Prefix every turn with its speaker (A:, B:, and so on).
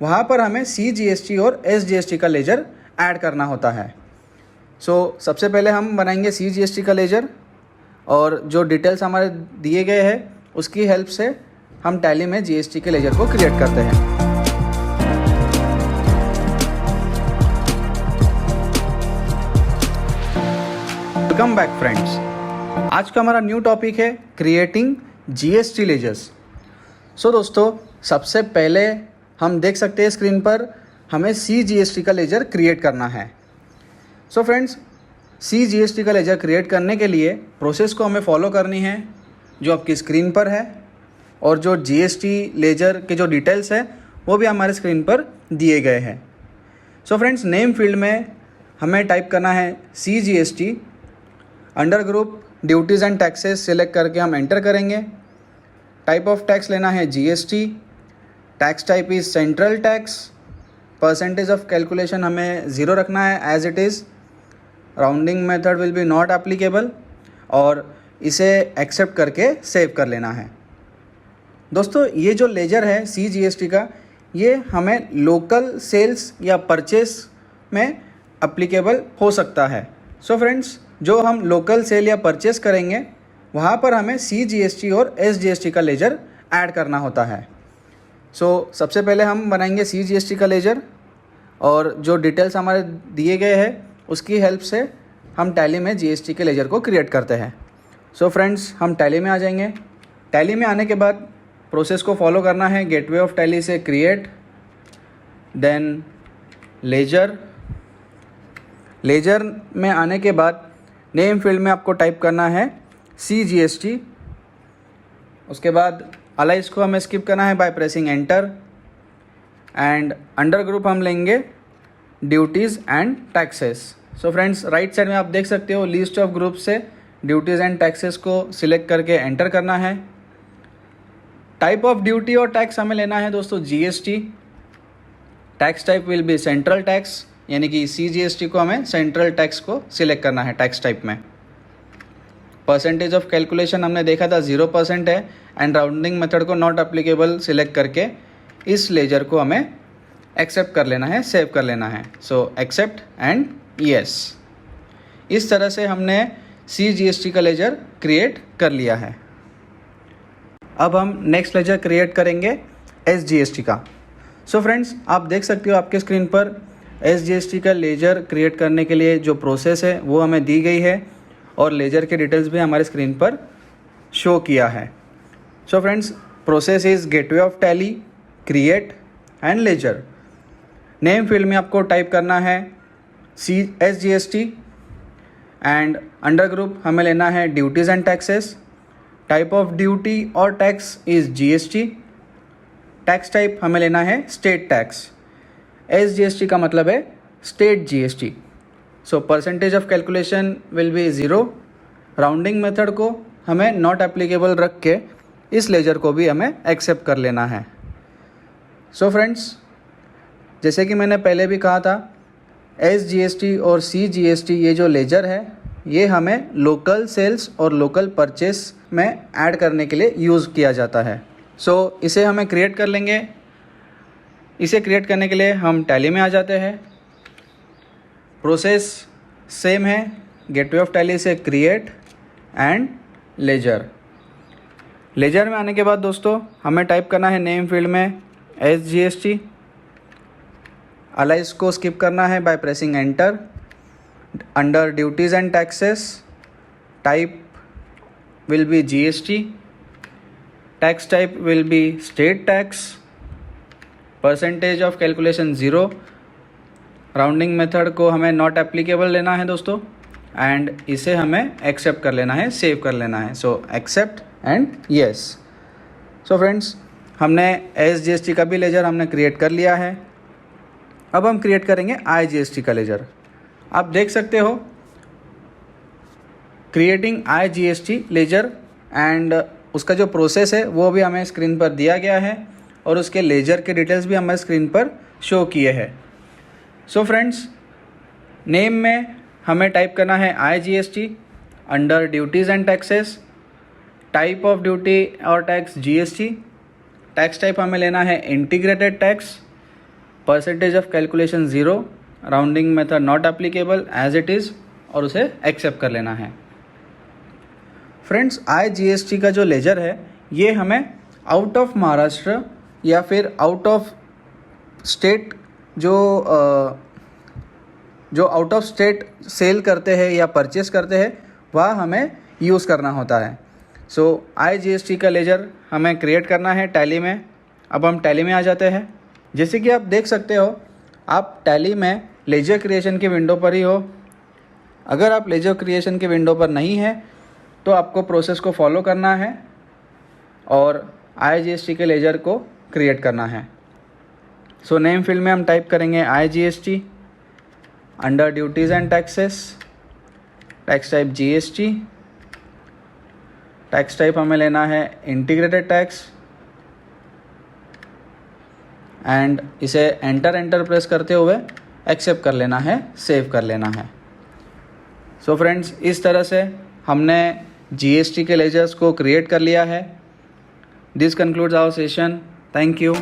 A: वहाँ पर हमें CGST और SGST का लेजर ऐड करना होता है। सबसे पहले हम बनाएंगे CGST का लेजर, और जो डिटेल्स हमारे दिए गए हैं उसकी हेल्प से हम टैली में GST के लेजर को क्रिएट करते हैं। Welcome back friends. आज का हमारा न्यू टॉपिक है क्रिएटिंग GST लेजर्स। दोस्तों, सबसे पहले हम देख सकते हैं स्क्रीन पर हमें CGST का लेजर क्रिएट करना है। फ्रेंड्स, CGST का लेजर क्रिएट करने के लिए प्रोसेस को हमें फॉलो करनी है जो आपकी स्क्रीन पर है, और जो GST लेजर के जो डिटेल्स है वो भी हमारे स्क्रीन पर दिए गए हैं। फ्रेंड्स, नेम फील्ड में हमें टाइप करना है CGST, under group duties and taxes select करके हम एंटर करेंगे। टाइप ऑफ टैक्स लेना है GST, tax type is central tax, percentage of calculation हमें 0 रखना है as it is, rounding method will be not applicable, और इसे एक्सेप्ट करके सेव कर लेना है। दोस्तों, ये जो लेजर है CGST का, ये हमें लोकल सेल्स या परचेस में एप्लीकेबल हो सकता है। फ्रेंड्स, जो हम लोकल सेल या परचेस करेंगे वहाँ पर हमें CGST और SGST का लेजर ऐड करना होता है। सबसे पहले हम बनाएंगे CGST का लेजर, और जो डिटेल्स हमारे दिए गए हैं उसकी हेल्प से हम टैली में GST के लेजर को क्रिएट करते हैं। फ्रेंड्स, हम टैली में आ जाएंगे। टैली में आने के बाद प्रोसेस को फॉलो करना है। गेटवे ऑफ टैली से क्रिएट, देन लेजर में आने के बाद नेम फील्ड में आपको टाइप करना है CGST। उसके बाद अलाइज को हमें स्किप करना है by pressing enter, and under group हम लेंगे duties and taxes. Friends, right side में आप देख सकते हो लिस्ट ऑफ ग्रुप से ड्यूटीज़ एंड टैक्सेस को सिलेक्ट करके एंटर करना है। टाइप ऑफ ड्यूटी और टैक्स हमें लेना है दोस्तों GST। Tax type will be central tax, यानी कि CGST को हमें सेंट्रल टैक्स को सिलेक्ट करना है टैक्स टाइप में। परसेंटेज ऑफ कैलकुलेशन हमने देखा था 0% है, एंड राउंडिंग मेथड को नॉट एप्लीकेबल सिलेक्ट करके इस लेजर को हमें एक्सेप्ट कर लेना है, सेव कर लेना है। Accept and yes. इस तरह से हमने CGST का लेजर क्रिएट कर लिया है। अब हम नेक्स्ट लेजर क्रिएट करेंगे SGST का। फ्रेंड्स, आप देख सकते हो आपके स्क्रीन पर SGST का लेजर क्रिएट करने के लिए जो प्रोसेस है वो हमें दी गई है, और लेजर के डिटेल्स भी हमारे स्क्रीन पर शो किया है। Friends, process is gateway of Tally, create and ledger. Name field में आपको टाइप करना है SGST, एंड अंडर ग्रुप हमें लेना है duties and taxes. Type of duty और tax is GST। Tax type हमें लेना है स्टेट टैक्स। SGST का मतलब है state GST। Percentage of calculation will be 0। Rounding method को हमें नॉट एप्लीकेबल रख के इस लेजर को भी हमें एक्सेप्ट कर लेना है। फ्रेंड्स, जैसे कि मैंने पहले भी कहा था, SGST और CGST ये जो लेजर है ये हमें लोकल सेल्स और लोकल परचेस में ऐड करने के लिए यूज़ किया जाता है। इसे हमें क्रिएट कर लेंगे। इसे क्रिएट करने के लिए हम टैली में आ जाते हैं। प्रोसेस सेम है, गेटवे ऑफ टैली से क्रिएट एंड लेजर। लेजर में आने के बाद दोस्तों हमें टाइप करना है नेम फील्ड में SGST। अलाइज को स्किप करना है by pressing enter. Under duties and taxes type will be GST, tax type will be state tax, percentage of calculation 0, rounding method को हमें नॉट एप्लीकेबल लेना है दोस्तों, एंड इसे हमें एक्सेप्ट कर लेना है, सेव कर लेना है। Accept and yes. फ्रेंड्स, हमने SGST का भी लेजर हमने क्रिएट कर लिया है। अब हम क्रिएट करेंगे IGST का लेजर। आप देख सकते हो क्रिएटिंग IGST लेजर, एंड उसका जो प्रोसेस है वो भी हमें स्क्रीन पर दिया गया है, और उसके लेजर के डिटेल्स भी हमें स्क्रीन पर शो किए हैं। फ्रेंड्स, नेम में हमें टाइप करना है IGST, under duties and taxes. Type of duty और टैक्स GST। टैक्स टाइप हमें लेना है integrated tax. Percentage of calculation 0, rounding method not applicable, as it is, और उसे एक्सेप्ट कर लेना है। फ्रेंड्स, IGST का जो लेजर है ये हमें आउट ऑफ महाराष्ट्र या फिर आउट ऑफ स्टेट जो आउट ऑफ स्टेट सेल करते हैं या परचेस करते हैं वह हमें यूज़ करना होता है। सो IGST का लेजर हमें क्रिएट करना है टैली में। अब हम टैली में आ जाते हैं। जैसे कि आप देख सकते हो, आप टैली में लेजर क्रिएशन की विंडो पर ही हो। अगर आप लेजर क्रिएशन की विंडो पर नहीं है तो आपको प्रोसेस को फॉलो करना है और IGST के लेजर को क्रिएट करना है। सो नेम फील्ड में हम टाइप करेंगे IGST, under duties and taxes, tax type GST, tax type हमें लेना है इंटीग्रेटेड टैक्स, एंड इसे एंटर प्रेस करते हुए एक्सेप्ट कर लेना है, सेव कर लेना है। सो फ्रेंड्स, इस तरह से हमने GST के लेजर्स को क्रिएट कर लिया है। This concludes our session. Thank you.